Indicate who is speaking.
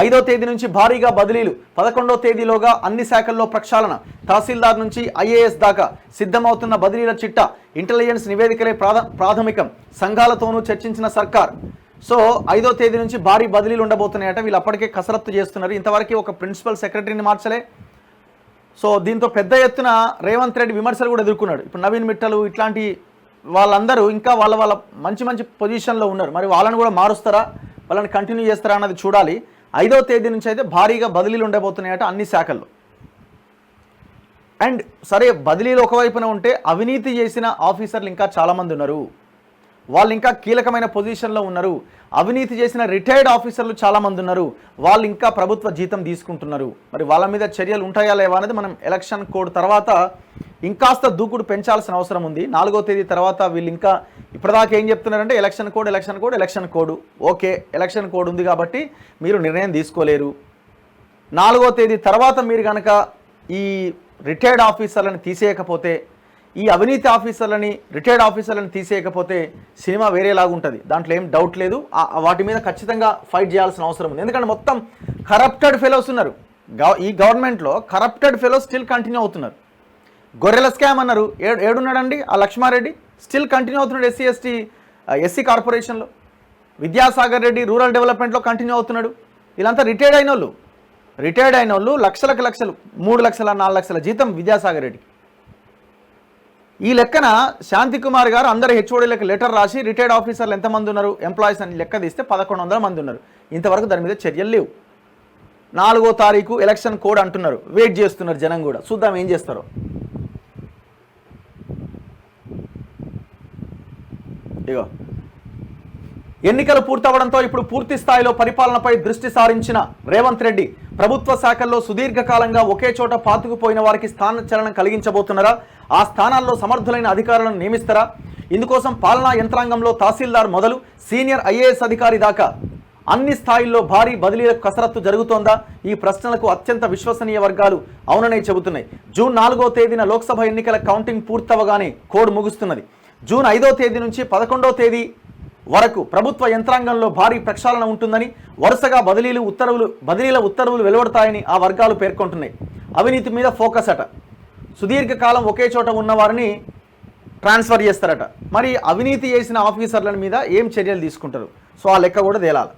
Speaker 1: 5వ తేదీ నుంచి భారీగా బదిలీలు, 11వ తేదీలోగా అన్ని శాఖల్లో ప్రక్షాళన, తహసీల్దార్ నుంచి ఐఏఎస్ దాకా సిద్ధమవుతున్న బదిలీల చిట్టా, ఇంటెలిజెన్స్ నివేదికలే ప్రాథమికం, సంఘాలతోనూ చర్చించిన సర్కార్. సో 5వ తేదీ నుంచి భారీ బదిలీలు ఉండబోతున్నాయట. వీళ్ళు అప్పటికే కసరత్తు చేస్తున్నారు. ఇంతవరకు ఒక ప్రిన్సిపల్ సెక్రటరీని మార్చలే. సో దీంతో పెద్ద ఎత్తున రేవంత్ రెడ్డి విమర్శలు కూడా ఎదుర్కొన్నాడు. ఇప్పుడు నవీన్ మిట్టలు ఇట్లాంటి వాళ్ళందరూ ఇంకా వాళ్ళ మంచి పొజిషన్లో ఉన్నారు. మరి వాళ్ళని కూడా మారుస్తారా, వాళ్ళని కంటిన్యూ చేస్తారా అన్నది చూడాలి. 5వ తేదీ నుంచి అయితే భారీగా బదిలీలు ఉండబోతున్నాయట అన్ని శాఖల్లో. అండ్ సరే, బదిలీలు ఒకవైపున ఉంటే అవినీతి చేసిన ఆఫీసర్లు ఇంకా చాలామంది ఉన్నారు. వాళ్ళు ఇంకా కీలకమైన పొజిషన్లో ఉన్నారు. అవినీతి చేసిన రిటైర్డ్ ఆఫీసర్లు చాలామంది ఉన్నారు. వాళ్ళు ఇంకా ప్రభుత్వ జీతం తీసుకుంటున్నారు. మరి వాళ్ళ మీద చర్యలు ఉంటాయా లేవా అనేది మనం ఎలక్షన్ కోడ్ తర్వాత ఇంకాస్త దూకుడు పెంచాల్సిన అవసరం ఉంది. 4వ తేదీ తర్వాత వీళ్ళు ఇంకా ఇప్పటిదాకా ఏం చెప్తున్నారంటే election code. Okay, election code ఉంది కాబట్టి మీరు నిర్ణయం తీసుకోలేరు. 4వ తేదీ తర్వాత మీరు కనుక ఈ రిటైర్డ్ ఆఫీసర్లను తీసేయకపోతే, ఈ అవినీతి ఆఫీసర్లని రిటైర్డ్ ఆఫీసర్లను తీసేయకపోతే సినిమా వేరేలాగా ఉంటుంది. దాంట్లో ఏం డౌట్ లేదు. వాటి మీద ఖచ్చితంగా ఫైట్ చేయాల్సిన అవసరం ఉంది. ఎందుకంటే మొత్తం కరప్టెడ్ ఫెలోస్ ఉన్నారు. ఈ గవర్నమెంట్లో కరప్టెడ్ ఫెలోస్ స్టిల్ కంటిన్యూ అవుతున్నారు. గొర్రెల స్కామ్ అన్నారు, ఏడున్నాడండి ఆ లక్ష్మారెడ్డి, స్టిల్ కంటిన్యూ అవుతున్నాడు. ఎస్సీ కార్పొరేషన్లో. విద్యాసాగర్ రెడ్డి రూరల్ డెవలప్మెంట్లో కంటిన్యూ అవుతున్నాడు. వీళ్ళంతా రిటైర్డ్ అయిన వాళ్ళు లక్షలకు లక్షలు, 3 లక్షల 4 లక్షల జీతం విద్యాసాగర్ రెడ్డికి. ఈ లెక్కన శాంతికుమార్ గారు అందరు హెచ్ఓడీలకు లెటర్ రాసి రిటైర్డ్ ఆఫీసర్లు ఎంతమంది ఉన్నారు, ఎంప్లాయీస్ అని లెక్క తీస్తే 1100 మంది ఉన్నారు. ఇంతవరకు దాని మీద చర్యలు లేవు. 4వ తారీఖు ఎలక్షన్ కోడ్ అంటున్నారు. వెయిట్ చేస్తున్నారు జనం కూడా. చూద్దాం ఏం చేస్తారో. ఇగో ఎన్నికలు పూర్తవడంతో ఇప్పుడు పూర్తి స్థాయిలో పరిపాలనపై దృష్టి సారించిన రేవంత్ రెడ్డి ప్రభుత్వ శాఖల్లో సుదీర్ఘకాలంగా ఒకే చోట పాతుకుపోయిన వారికి స్థానచలనం కలిగించబోతున్నారా? ఆ స్థానాల్లో సమర్థులైన అధికారులను నియమిస్తారా? ఇందుకోసం పాలనా యంత్రాంగంలో తహసీల్దార్ మొదలు సీనియర్ ఐఏఎస్ అధికారి దాకా అన్ని స్థాయిల్లో భారీ బదిలీలకు కసరత్తు జరుగుతోందా? ఈ ప్రశ్నలకు అత్యంత విశ్వసనీయ వర్గాలు అవుననే చెబుతున్నాయి. జూన్ 4వ తేదీన లోక్సభ ఎన్నికల కౌంటింగ్ పూర్తవగానే కోడ్ ముగుస్తున్నది. జూన్ 5వ తేదీ నుంచి 11వ తేదీ వరకు ప్రభుత్వ యంత్రాంగంలో భారీ ప్రక్షాళన ఉంటుందని, వరుసగా బదిలీల ఉత్తర్వులు వెలువడతాయని ఆ వర్గాలు పేర్కొంటున్నాయి. అవినీతి మీద ఫోకస్ అట. సుదీర్ఘకాలం ఒకే చోట ఉన్న వారిని ట్రాన్స్ఫర్ చేస్తారట. మరి అవినీతి చేసిన ఆఫీసర్ల మీద ఏం చర్యలు తీసుకుంటారు? సో ఆ లెక్క కూడా తేలాలి.